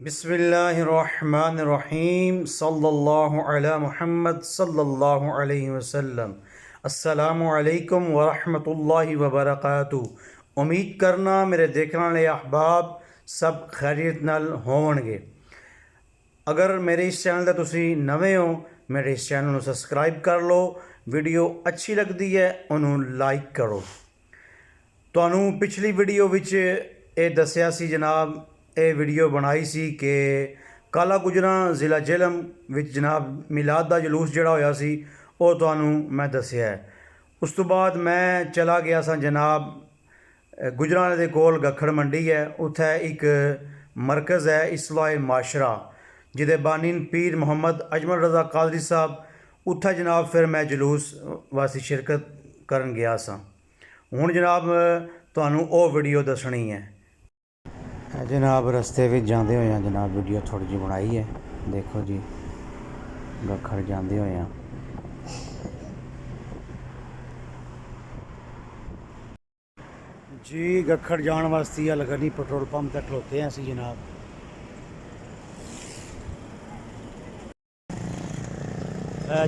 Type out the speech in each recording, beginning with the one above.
बिस्मिल्लाहिर्रहमानिर्रहीम सल्लल्लाहु अला मुहम्मद सल्लल्लाहु अलैहि वसल्लम। अस्सलामु अलैकुम व रहमतुल्लाहि व बरकातुहू। उम्मीद करना मेरे देखने वाले अहबाब सब खैरियत नाल होवणगे। अगर मेरे इस चैनल ते तुसी नवे हो, मेरे इस चैनल ਨੂੰ सब्सक्राइब कर लो। वीडियो अच्छी लगती है उन्होंने लाइक करो। ਤੁਹਾਨੂੰ पिछली वीडियो विच ਇਹ ਦੱਸਿਆ ਸੀ जनाब, ਇਹ वीडियो बनाई सी कि काला गुजरा ज़िला झेलम विच जनाब मिलाद का जलूस जोड़ा होया सी, वो ਤੁਹਾਨੂੰ मैं दसिया है। उस तो बाद मैं चला गया सा जनाब गुजरावाले दे कोल गखड़ मंडी है, उत्थे एक मरकज़ है इस्लाह माशरा जिदे बानीन पीर मोहम्मद अजमल रज़ा कादरी साहब। उत्थे जनाब फिर मैं जलूस वास्ते शिरकत करन गया सा। हुण जनाब तुहानू वो वीडियो दसनी है। जनाब रस्ते में जाते हुए जनाब वीडियो थोड़ी जी बनाई है, देखो जी गखड़ जाते हुए जी गखड़ जाने वास्ते लगनी पेट्रोल पंप तक खलोते हैं असी जनाब।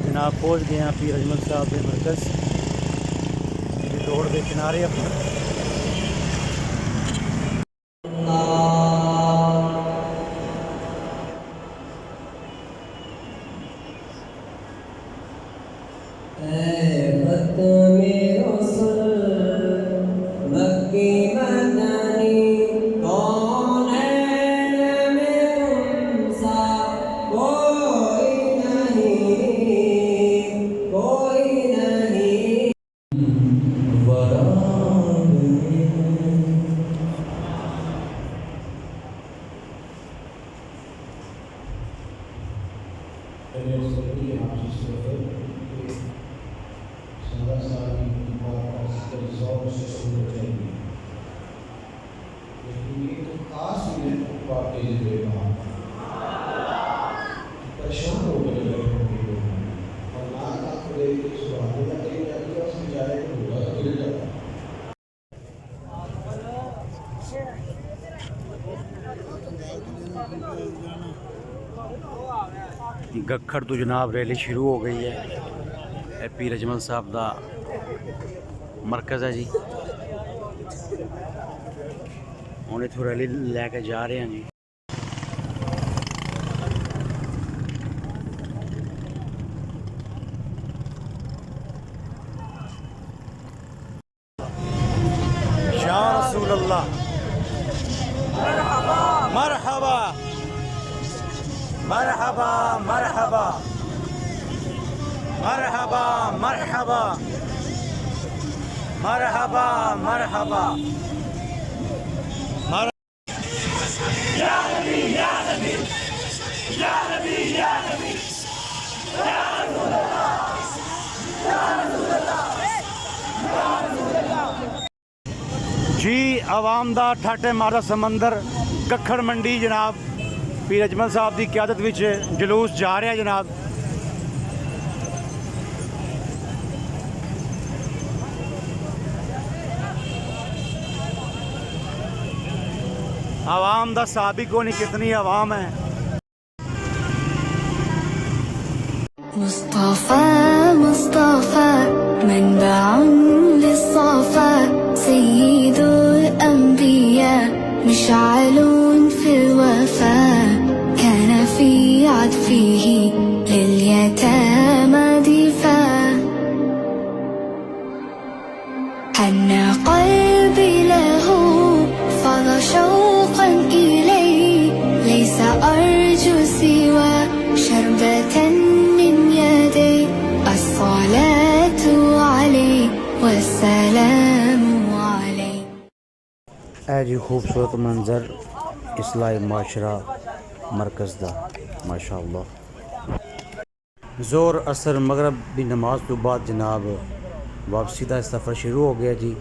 जनाब पहुँच गए हैं पीर अजमल साहब के मरकज़ रोड के किनारे अपने। गखड़ तो जनाब रैली शुरू हो गई है। पीर अजमल साहब का मरकज़ है जी। हम इतों रैली लैके जा रहे हैं जी। या रसूल अल्लाह मरहबा मरहबा मरहबा मरहबा मरहबा मरहबा मरहबा या नबी या नबी या नबी या नबी या रसूल अल्लाह या रसूल अल्लाह या रसूल अल्लाह। जी आवाम दा ठाटे मारदा समंदर गखड़ मंडी जनाब पीर अजमल साहब की क्यादत विच जलूस जा रहा जनाब। आवाम दा साबी को नहीं कितनी आवाम है। मुस्तफा मुस्तफा मनबाउन लिस्सफा सय्यिदुल अंबिया मिशअलुन फिल वफा كان في عطفه لليتامى دفاع حن قلبي له فاض شوقا إليه ليس أرجو سوى شربة من يدي الصلاة عليه والسلام عليه। जी खूबसूरत मंजर इस्लाह माशरा मरकज़ दा माशाअल्लाह। ज़ोर असर मगरब की नमाज तो बाद जनाब वापसी का सफ़र शुरू हो गया जी।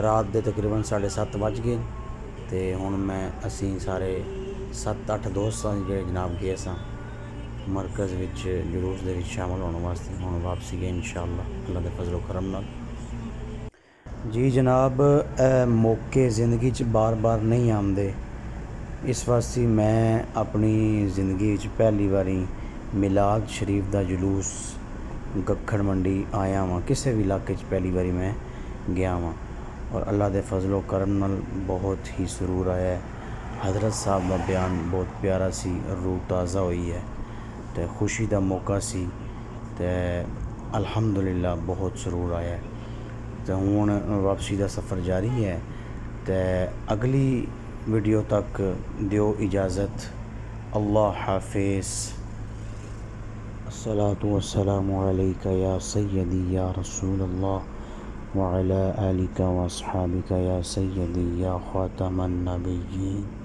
रात के तकरीबन 7:30 बज गए तो हुण मैं असी सारे 7-8 दोस्त जो जनाब गए सा मरकज़ विच जलूस दे विच शामिल होने वास्ते। हुण वापसी गए इंशाअल्लाह अल्लाह के फजलो करम नाल। जी जनाब मौके ज़िंदगी च बार बार नहीं आते। इस वास्ते मैं अपनी ज़िंदगी पहली बारी मिलाद शरीफ दा जुलूस गखड़ मंडी आया वहाँ, किसी भी इलाके पहली बारी मैं गया वहाँ और अल्लाह दे फजलो करम नाल बहुत ही सुरूर आया है। हज़रत साहब का बयान बहुत प्यारा सी, रूह ताज़ा हुई है, तो खुशी का मौका सी, तो अल्हम्दुलिल्लाह बहुत सुरूर आया है। तो हुण वापसी का सफ़र जारी है, तो अगली वीडियो तक दियो इजाज़त। अल्लाह हाफिज़। अस्सलातु वस्सलामु अलैका या सय्यदी या रसूल अल्लाह व अला आलिका व अस्हाबिका या सय्यदी या ख़ातमन नबिय्यीन।